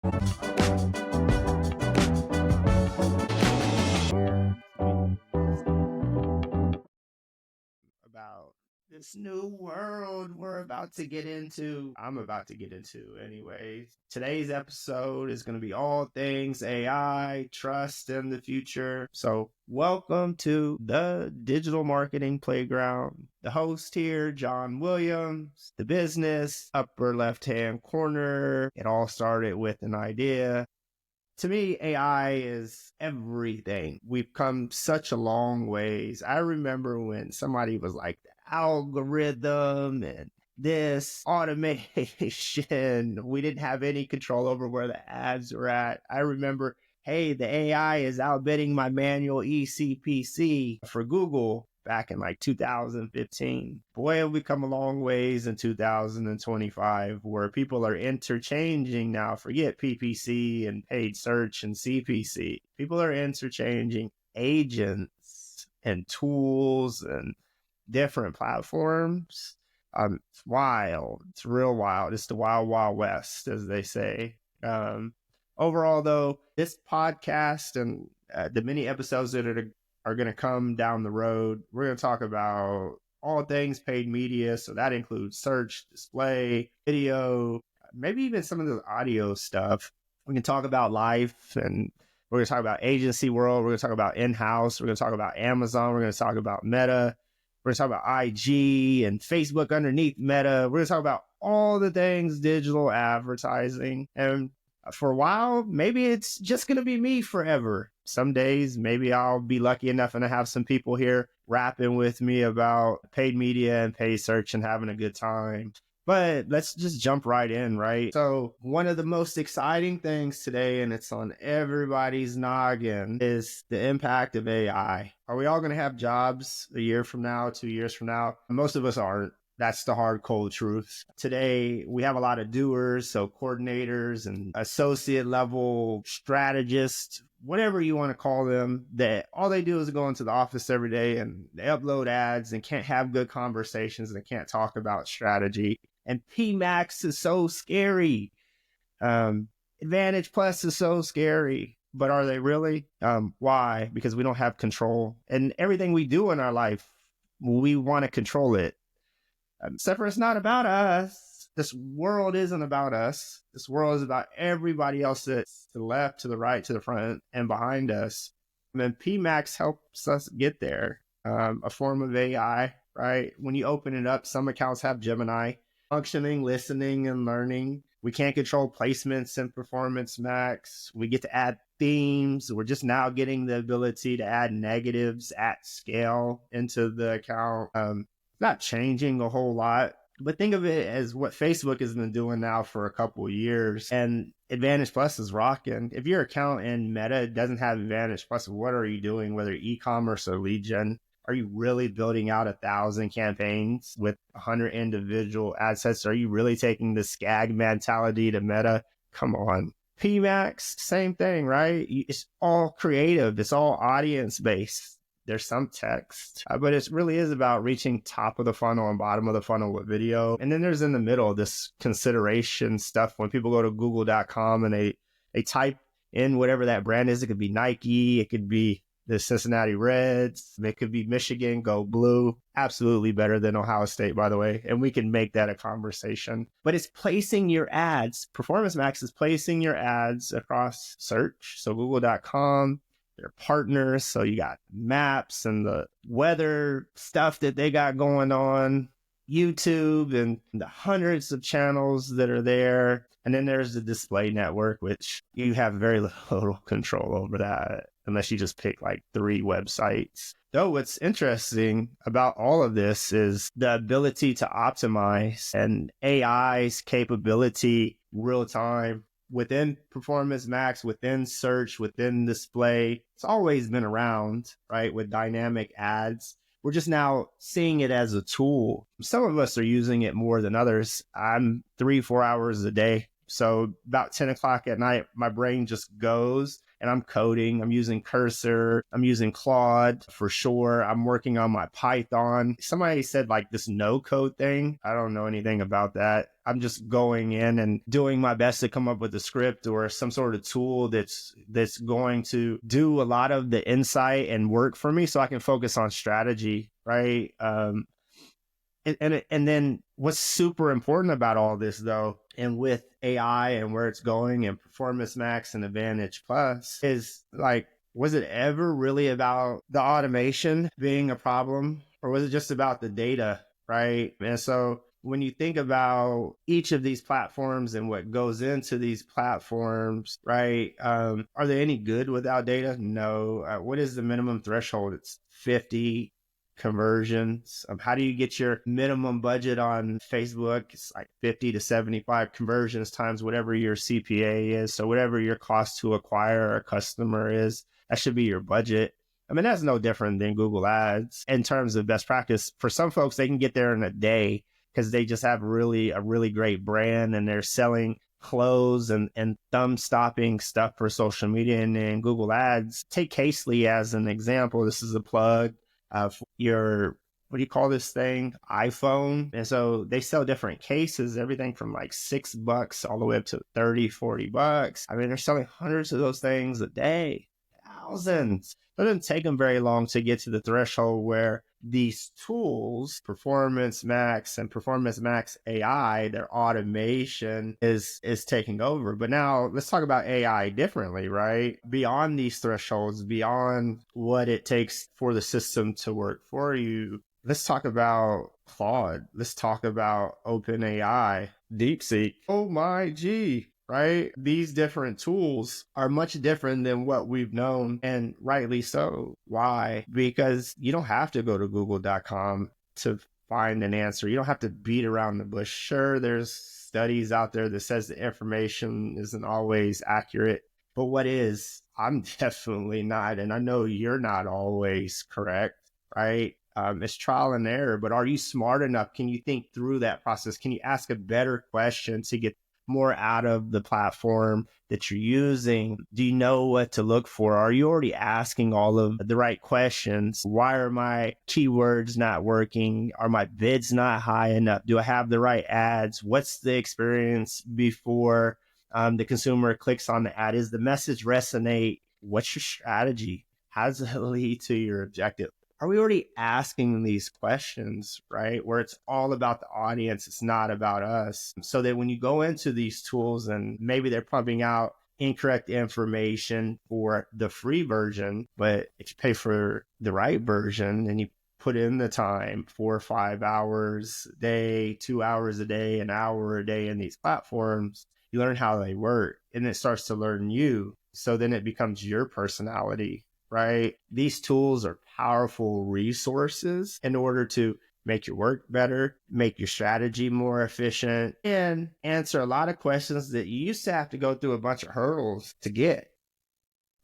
About this new world we're about to get into. I'm about to get into anyway. Today's episode is going to be all things AI, trust in the future. So, welcome to the Digital Marketing Playground. The host here, John Williams, the business, upper left hand corner. It all started with an idea. To me, AI is everything. We've come such a long ways. I remember when somebody was like, the algorithm and this automation, we didn't have any control over where the ads were at. I remember, hey, the AI is outbidding my manual ECPC for Google back in like 2015. Boy, have we come a long ways in 2025 where people are interchanging now. Forget PPC and paid search and CPC. People are interchanging agents and tools and different platforms. It's wild. It's real wild. It's the wild, wild west, as they say. Overall, though, this podcast and the many episodes that are going to come down the road, we're going to talk about all things paid media. So that includes search, display, video, maybe even some of the audio stuff. We can talk about life, and we're going to talk about agency world. We're going to talk about in-house. We're going to talk about Amazon. We're going to talk about Meta. We're going to talk about IG and Facebook underneath Meta. We're going to talk about all the things digital advertising. And for a while, maybe it's just going to be me forever. Some days, maybe I'll be lucky enough and I have some people here rapping with me about paid media and paid search and having a good time. But let's just jump right in, right? So one of the most exciting things today, and it's on everybody's noggin, is the impact of AI. Are we all going to have jobs a year from now, 2 years from now? Most of us aren't. That's the hard, cold truth. Today, we have a lot of doers, so coordinators and associate level strategists, whatever you want to call them, that all they do is go into the office every day and they upload ads and can't have good conversations and can't talk about strategy. And PMAX is so scary. Advantage Plus is so scary. But are they really? Why? Because we don't have control. And everything we do in our life, we want to control it. Except for it's not about us. This world isn't about us. This world is about everybody else that's to the left, to the right, to the front, and behind us. And then PMAX helps us get there. A form of AI, right? When you open it up, some accounts have Gemini. Functioning, listening, and learning. We can't control placements in Performance Max. We get to add themes. We're just now getting the ability to add negatives at scale into the account. Not changing a whole lot, but think of it as what Facebook has been doing now for a couple of years, and Advantage Plus is rocking. If your account in Meta doesn't have Advantage Plus, what are you doing, whether e-commerce or lead gen? Are you really building out 1,000 campaigns with 100 individual ad sets? Are you really taking the SCAG mentality to Meta? Come on. PMAX, same thing, right? It's all creative. It's all audience-based. There's some text, but it really is about reaching top of the funnel and bottom of the funnel with video. And then there's in the middle, this consideration stuff. When people go to google.com and they type in whatever that brand is, it could be Nike, it could be the Cincinnati Reds, it could be Michigan, go blue. Absolutely better than Ohio State, by the way. And we can make that a conversation. But it's placing your ads. Performance Max is placing your ads across search. So google.com. Their partners. So you got maps and the weather stuff that they got going on, YouTube and the hundreds of channels that are there. And then there's the display network, which you have very little control over that unless you just pick like 3 websites. Though what's interesting about all of this is the ability to optimize and AI's capability real time within Performance Max, within search, within display. It's always been around, right? With dynamic ads. We're just now seeing it as a tool. Some of us are using it more than others. I'm 3-4 hours a day So about 10 o'clock at night, my brain just goes and I'm coding. I'm using Cursor. I'm using Claude for sure. I'm working on my Python. Somebody said like this no code thing. I don't know anything about that. I'm just going in and doing my best to come up with a script or some sort of tool that's going to do a lot of the insight and work for me so I can focus on strategy, right? And then what's super important about all this though, and with AI and where it's going and Performance Max and Advantage Plus is like, was it ever really about the automation being a problem, or was it just about the data, right? And so when you think about each of these platforms and what goes into these platforms, right? Are they any good without data? No. What is the minimum threshold? It's 50 conversions. How do you get your minimum budget on Facebook? It's like 50 to 75 conversions times whatever your CPA is. So whatever your cost to acquire a customer is, that should be your budget. I mean, that's no different than Google Ads in terms of best practice. For some folks, they can get there in a day because they just have a really great brand and they're selling clothes and thumb stopping stuff for social media and then Google Ads. Take Casely as an example. This is a plug for your, what do you call this thing? iPhone. And so they sell different cases, everything from like $6 all the way up to 30, $40. I mean, they're selling hundreds of those things a day, thousands. It doesn't take them very long to get to the threshold where these tools, Performance Max and Performance Max AI, their automation is taking over. But now let's talk about AI differently, right? Beyond these thresholds, beyond what it takes for the system to work for you. Let's talk about Claude. Let's talk about OpenAI, DeepSeek. Oh my G. Right? These different tools are much different than what we've known, and rightly so. Why? Because you don't have to go to google.com to find an answer. You don't have to beat around the bush. Sure, there's studies out there that says the information isn't always accurate, but what is? I'm definitely not, and I know you're not always correct, right? It's trial and error, but are you smart enough? Can you think through that process? Can you ask a better question to get more out of the platform that you're using? Do you know what to look for? Are you already asking all of the right questions? Why are my keywords not working? Are my bids not high enough? Do I have the right ads? What's the experience before the consumer clicks on the ad? Is the message resonate? What's your strategy? How does it lead to your objective? Are we already asking these questions, right? Where it's all about the audience, it's not about us. So that when you go into these tools and maybe they're pumping out incorrect information for the free version, but if you pay for the right version and you put in the time, 4 or 5 hours a day, 2 hours a day, an hour a day in these platforms, you learn how they work and it starts to learn you. So then it becomes your personality, right? These tools are powerful resources in order to make your work better, make your strategy more efficient, and answer a lot of questions that you used to have to go through a bunch of hurdles to get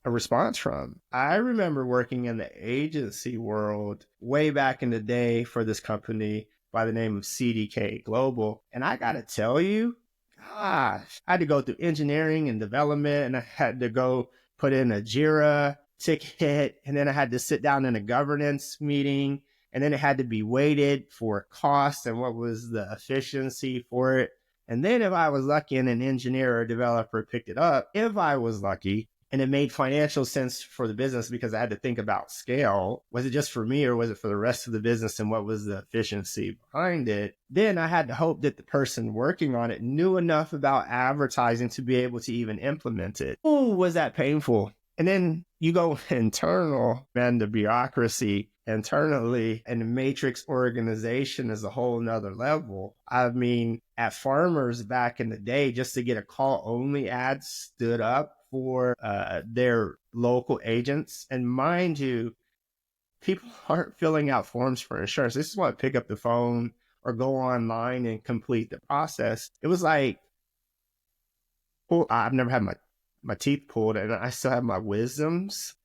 a response from. I remember working in the agency world way back in the day for this company by the name of CDK Global. And I got to tell you, gosh, I had to go through engineering and development, and I had to go put in a Jira ticket, and then I had to sit down in a governance meeting, and then it had to be weighted for cost and what was the efficiency for it. And then if I was lucky and an engineer or developer picked it up, if I was lucky, and it made financial sense for the business because I had to think about scale. Was it just for me or was it for the rest of the business and what was the efficiency behind it? Then I had to hope that the person working on it knew enough about advertising to be able to even implement it. Oh, was that painful? And then you go internal, and the bureaucracy internally and the matrix organization is a whole nother level. I mean, at Farmers back in the day, just to get a call only ad stood up for their local agents. And mind you, people aren't filling out forms for insurance. They just want to pick up the phone or go online and complete the process. It was like, well, I've never had my teeth pulled and I still have my wisdoms.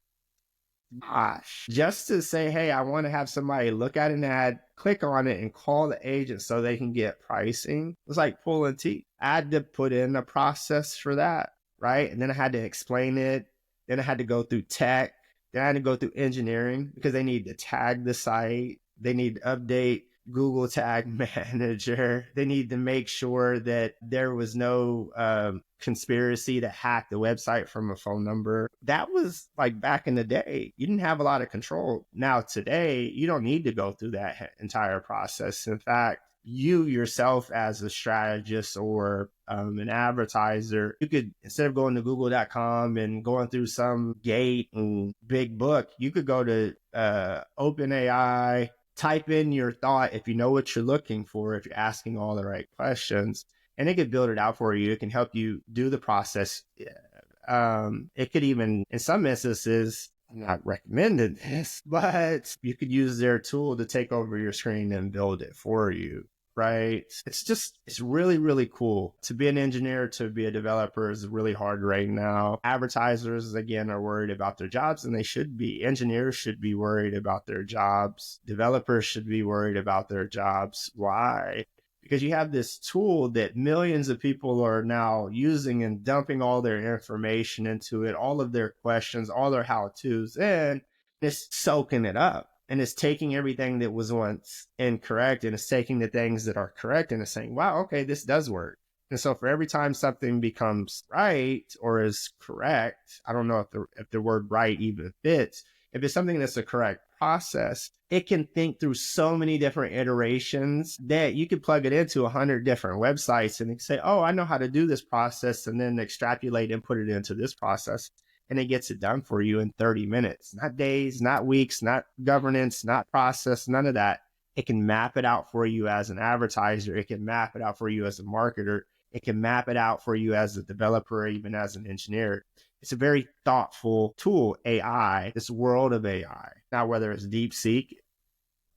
Gosh, just to say, hey, I want to have somebody look at an ad, click on it, and call the agent so they can get pricing. It was like pulling teeth. I had to put in a process for that, right? And then I had to explain it. Then I had to go through tech. Then I had to go through engineering because they need to tag the site. They need to update Google Tag Manager. They need to make sure that there was no conspiracy to hack the website from a phone number. That was like back in the day. You didn't have a lot of control. Now, today, you don't need to go through that entire process. In fact, you yourself as a strategist or an advertiser, you could, instead of going to google.com and going through some gate and big book, you could go to OpenAI, type in your thought if you know what you're looking for, if you're asking all the right questions, and it could build it out for you. It can help you do the process. It could even, in some instances, I'm not recommending this, but you could use their tool to take over your screen and build it for you. Right. It's really, really cool. To be an engineer, to be a developer is really hard right now. Advertisers, again, are worried about their jobs, and they should be. Engineers should be worried about their jobs. Developers should be worried about their jobs. Why? Because you have this tool that millions of people are now using and dumping all their information into it, all of their questions, all their how-tos, and it's soaking it up. And it's taking everything that was once incorrect and it's taking the things that are correct and it's saying, wow, okay, this does work. And so for every time something becomes right or is correct, I don't know if the word right even fits. If it's something that's a correct process, it can think through so many different iterations that you could plug it into 100 different websites and say, oh, I know how to do this process, and then extrapolate and put it into this process. And it gets it done for you in 30 minutes, not days, not weeks, not governance, not process, none of that. It can map it out for you as an advertiser. It can map it out for you as a marketer. It can map it out for you as a developer, or even as an engineer. It's a very thoughtful tool, AI, this world of AI. Now, whether it's DeepSeek,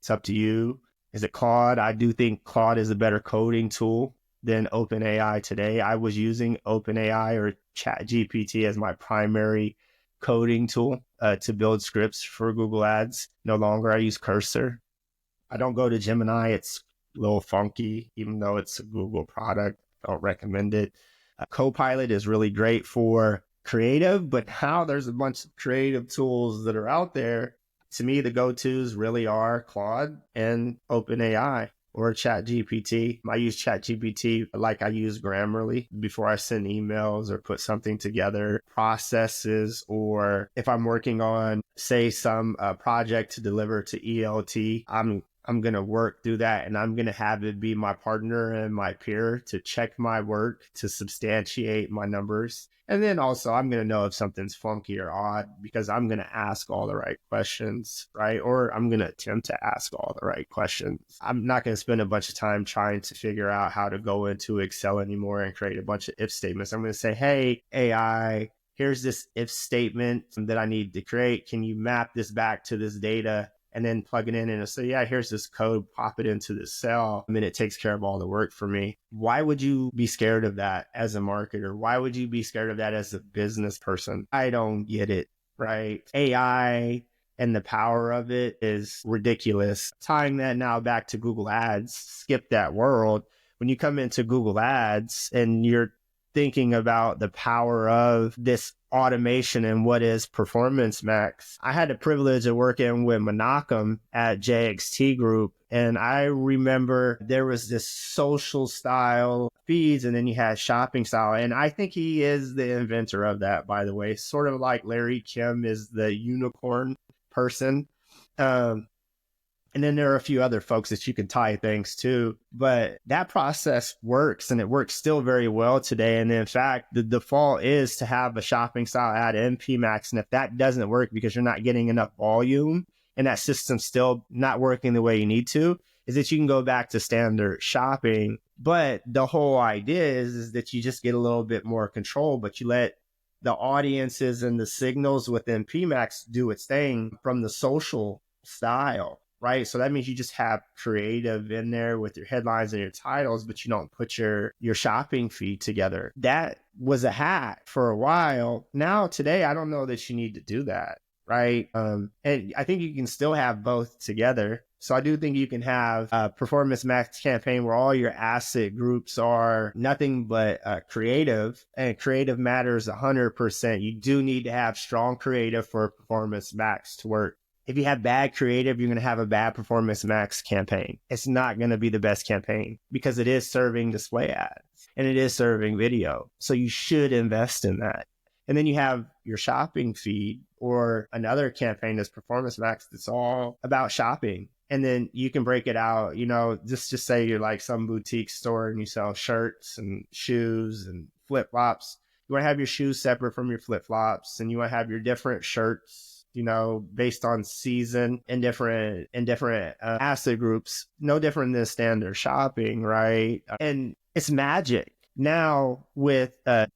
it's up to you. Is it Claude? I do think Claude is a better coding tool than OpenAI today. I was using OpenAI or ChatGPT as my primary coding tool to build scripts for Google Ads. No longer I use Cursor. I don't go to Gemini. It's a little funky, even though it's a Google product. I don't recommend it. Copilot is really great for creative, but now there's a bunch of creative tools that are out there. To me, the go-tos really are Claude and OpenAI or ChatGPT. I use ChatGPT like I use Grammarly before I send emails or put something together, processes, or if I'm working on, say, some project to deliver to ELT, I'm going to work through that and I'm going to have it be my partner and my peer to check my work, to substantiate my numbers. And then also I'm going to know if something's funky or odd because I'm going to ask all the right questions, right? Or I'm going to attempt to ask all the right questions. I'm not going to spend a bunch of time trying to figure out how to go into Excel anymore and create a bunch of if statements. I'm going to say, hey, AI, here's this if statement that I need to create. Can you map this back to this data? And then plug it in and say, yeah, here's this code, pop it into the cell. I mean, it takes care of all the work for me. Why would you be scared of that as a marketer? Why would you be scared of that as a business person? I don't get it, right? AI and the power of it is ridiculous. Tying that now back to Google Ads, skip that world. When you come into Google Ads and you're thinking about the power of this automation and what is Performance Max. I had the privilege of working with Menachem at JXT Group. And I remember there was this social style feeds and then you had shopping style. And I think he is the inventor of that, by the way, sort of like Larry Kim is the unicorn person. And then there are a few other folks that you can tie things to, but that process works and it works still very well today. And in fact, the default is to have a shopping style ad in PMax. And if that doesn't work because you're not getting enough volume and that system's still not working the way you need to, is that you can go back to standard shopping. But the whole idea is that you just get a little bit more control, but you let the audiences and the signals within PMax do its thing from the social style. Right. So that means you just have creative in there with your headlines and your titles, but you don't put your shopping feed together. That was a hack for a while. Now, today, I don't know that you need to do that. right? And I think you can still have both together. So I do think you can have a performance max campaign where all your asset groups are nothing but creative, and creative matters 100%. You do need to have strong creative for performance max to work. If you have bad creative, you're going to have a bad performance max campaign. It's not going to be the best campaign because it is serving display ads and it is serving video. So you should invest in that. And then you have your shopping feed or another campaign that's performance max that's all about shopping. And then you can break it out, just say you're like some boutique store and you sell shirts and shoes and flip flops. You want to have your shoes separate from your flip flops, and you want to have your different shirts, based on season and different asset groups, no different than standard shopping, right? And it's magic. Now with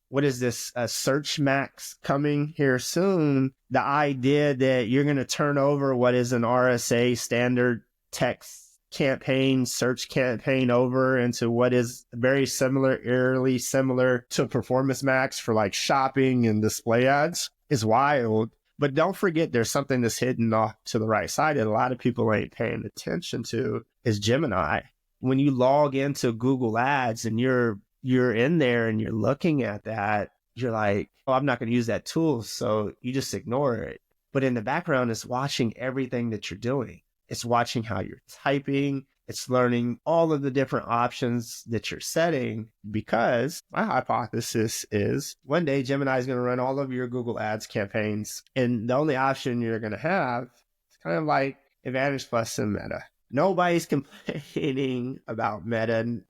what is this search max coming here soon, the idea that you're going to turn over what is an RSA standard text campaign, search campaign over into what is very similar, eerily similar to performance max for like shopping and display ads is wild. But don't forget, there's something that's hidden off to the right side that a lot of people ain't paying attention to is Gemini. When you log into Google Ads and you're in there and you're looking at that, you're like, oh, I'm not going to use that tool. So you just ignore it. But in the background, it's watching everything that you're doing. It's watching how you're typing. It's learning all of the different options that you're setting, because my hypothesis is one day Gemini is going to run all of your Google Ads campaigns. And the only option you're going to have is kind of like Advantage Plus and Meta. Nobody's complaining about Meta.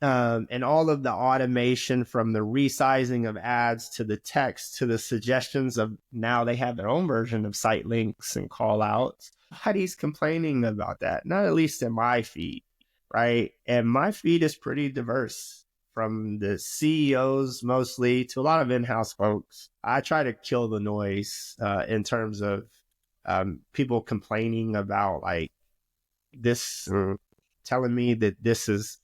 And all of the automation, from the resizing of ads to the text to the suggestions of, now they have their own version of site links and call outs. Nobody's complaining about that, not at least in my feed, right? And my feed is pretty diverse, from the CEOs mostly to a lot of in-house folks. I try to kill the noise in terms of people complaining about like this, telling me that this is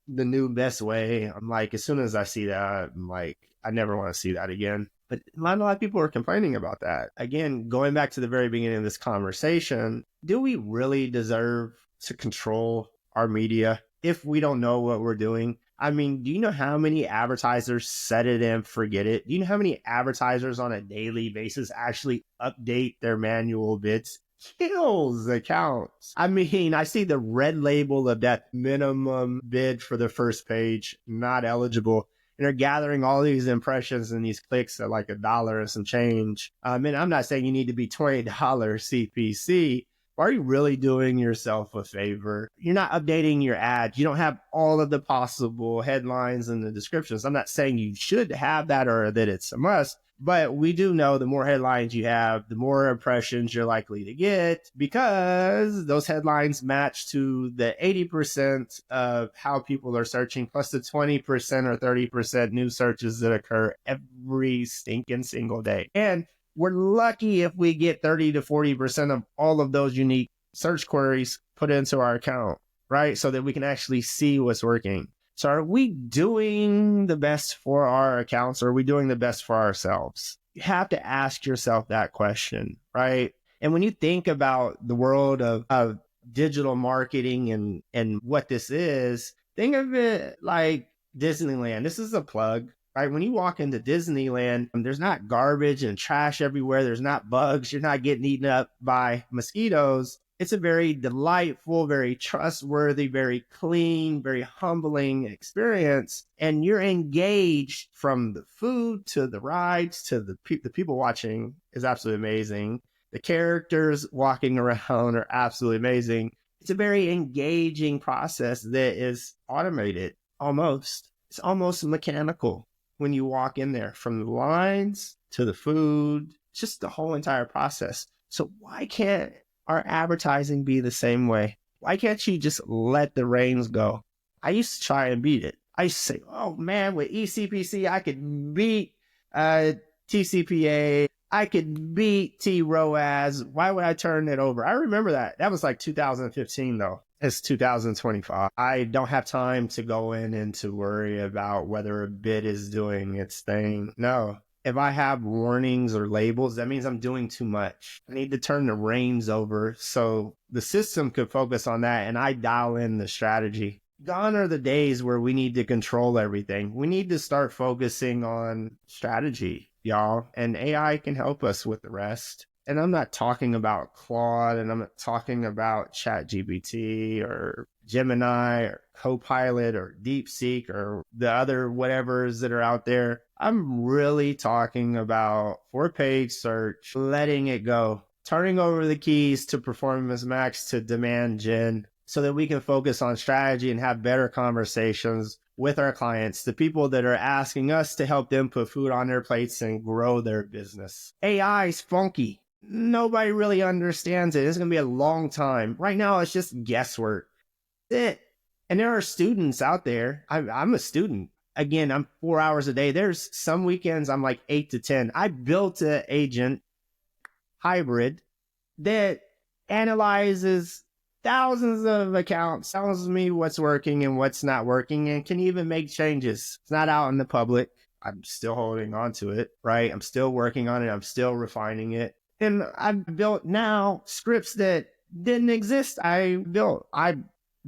the new best way. I'm like, as soon as I see that, I'm like, I never want to see that again. But a lot of people are complaining about that. Again, going back to the very beginning of this conversation, do we really deserve to control our media if we don't know what we're doing? I mean, do you know how many advertisers set it and forget it? Do you know how many advertisers on a daily basis actually update their manual bids? Kills accounts. I mean, I see the red label of that minimum bid for the first page, not eligible. And they're gathering all these impressions and these clicks at like $1 and some change. And I'm not saying you need to be $20 CPC. Are you really doing yourself a favor? You're not updating your ad. You don't have all of the possible headlines and the descriptions. I'm not saying you should have that or that it's a must. But we do know the more headlines you have, the more impressions you're likely to get, because those headlines match to the 80% of how people are searching, plus the 20% or 30% new searches that occur every stinking single day. And we're lucky if we get 30 to 40% of all of those unique search queries put into our account, right? So that we can actually see what's working. So are we doing the best for our accounts, or are we doing the best for ourselves? You have to ask yourself that question, right? And when you think about the world of digital marketing and what this is, think of it like Disneyland. This is a plug, right? When you walk into Disneyland, there's not garbage and trash everywhere. There's not bugs. You're not getting eaten up by mosquitoes. It's a very delightful, very trustworthy, very clean, very humbling experience. And you're engaged from the food to the rides to the people watching is absolutely amazing. The characters walking around are absolutely amazing. It's a very engaging process that is automated almost. It's almost mechanical when you walk in there, from the lines to the food, just the whole entire process. So why can't our advertising be the same way? Why can't you just let the reins go? I used to try and beat it. I used to say, oh man, with eCPC, I could beat TCPA. I could beat T-ROAS. Why would I turn it over? I remember that. That was like 2015 though. It's 2025. I don't have time to go in and to worry about whether a bid is doing its thing. No, If I have warnings or labels, that means I'm doing too much. I need to turn the reins over so the system could focus on that and I dial in the strategy. Gone are the days where we need to control everything. We need to start focusing on strategy, y'all, and AI can help us with the rest. And I'm not talking about Claude, and I'm not talking about ChatGPT or Gemini or Copilot or DeepSeek or the other whatevers that are out there. I'm really talking about 4-page search, letting it go, turning over the keys to Performance Max to Demand Gen so that we can focus on strategy and have better conversations with our clients, the people that are asking us to help them put food on their plates and grow their business. AI is funky. Nobody really understands it. It's going to be a long time. Right now, it's just guesswork. It. And there are students out there. I'm a student. Again, I'm 4 hours a day. There's some weekends I'm like 8 to 10. I built an agent hybrid that analyzes thousands of accounts, tells me what's working and what's not working, and can even make changes. It's not out in the public. I'm still holding on to it, right? I'm still working on it. I'm still refining it. And I've built now scripts that didn't exist. I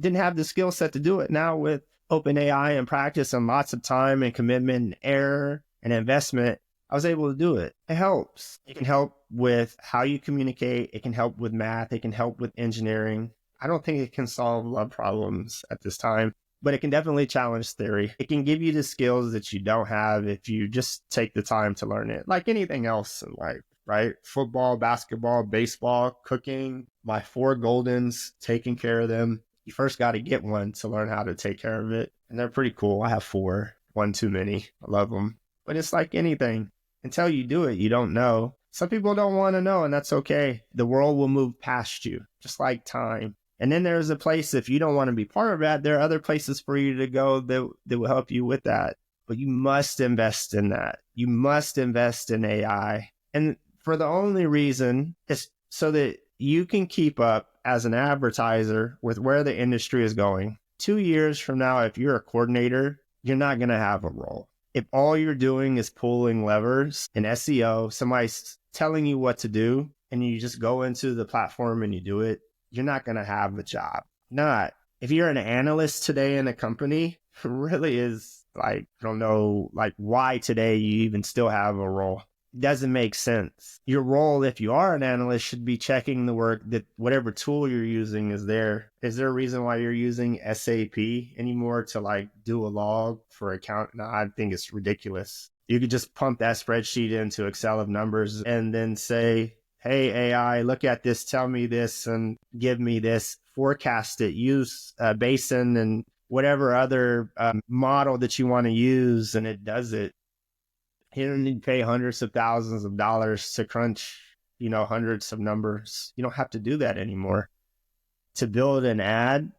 didn't have the skill set to do it. Now with OpenAI and practice and lots of time and commitment and error and investment, I was able to do it. It helps. It can help with how you communicate. It can help with math. It can help with engineering. I don't think it can solve love problems at this time, but it can definitely challenge theory. It can give you the skills that you don't have if you just take the time to learn it, like anything else in life, right? Football, basketball, baseball, cooking, my 4 Goldens, taking care of them. You first got to get one to learn how to take care of it. And they're pretty cool. I have 4, one too many. I love them. But it's like anything. Until you do it, you don't know. Some people don't want to know, and that's okay. The world will move past you, just like time. And then there's a place, if you don't want to be part of that, there are other places for you to go that will help you with that. But you must invest in that. You must invest in AI. And for the only reason is so that you can keep up as an advertiser with where the industry is going. 2 years from now, if you're a coordinator, you're not going to have a role. If all you're doing is pulling levers in SEO, somebody's telling you what to do, and you just go into the platform and you do it, you're not going to have a job. Not. If you're an analyst today in a company, it really is like, I don't know, like why today you even still have a role. It doesn't make sense. Your role, if you are an analyst, should be checking the work that whatever tool you're using is there. Is there a reason why you're using SAP anymore to like do a log for account? No, I think it's ridiculous. You could just pump that spreadsheet into Excel of numbers and then say, hey, AI, look at this, tell me this, and give me this, forecast it, use Basin and whatever other model that you want to use, and it does it. You don't need to pay hundreds of thousands of dollars to crunch, hundreds of numbers. You don't have to do that anymore. To build an ad,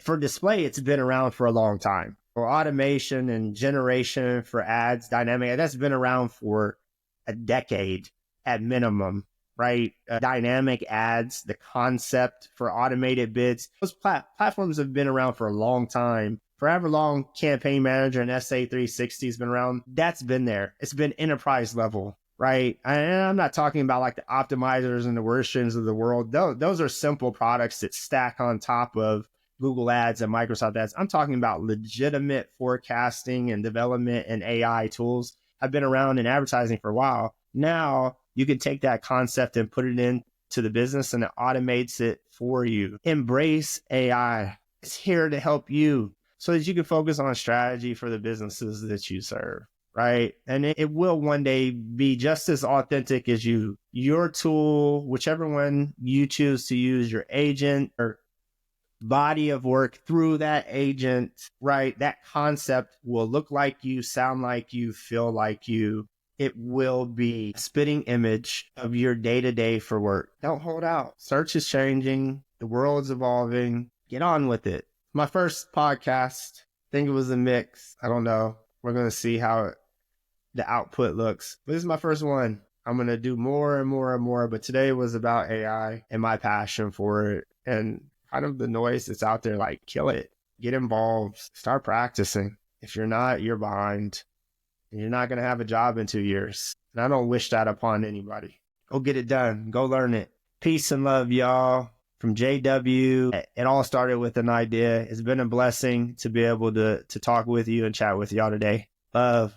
for display, it's been around for a long time. For automation and generation for ads, dynamic, that's been around for a decade at minimum, right? Dynamic ads, the concept for automated bids, those platforms have been around for a long time. Forever long, Campaign Manager and SA360 has been around. That's been there. It's been enterprise level, right? And I'm not talking about like the optimizers and the WordStreams of the world. Those are simple products that stack on top of Google Ads and Microsoft Ads. I'm talking about legitimate forecasting and development and AI tools have been around in advertising for a while. Now you can take that concept and put it into the business and it automates it for you. Embrace AI. It's here to help you so that you can focus on strategy for the businesses that you serve, right? And it will one day be just as authentic as you. Your tool, whichever one you choose to use, your agent or body of work through that agent, right? That concept will look like you, sound like you, feel like you. It will be a spitting image of your day-to-day for work. Don't hold out. Search is changing. The world's evolving. Get on with it. My first podcast, I think it was a mix. I don't know. We're going to see how the output looks. But this is my first one. I'm going to do more and more and more. But today was about AI and my passion for it and kind of the noise that's out there. Like, kill it. Get involved. Start practicing. If you're not, you're behind. And you're not going to have a job in 2 years. And I don't wish that upon anybody. Go get it done. Go learn it. Peace and love, y'all. From JW. It all started with an idea. It's been a blessing to be able to talk with you and chat with y'all today. Love.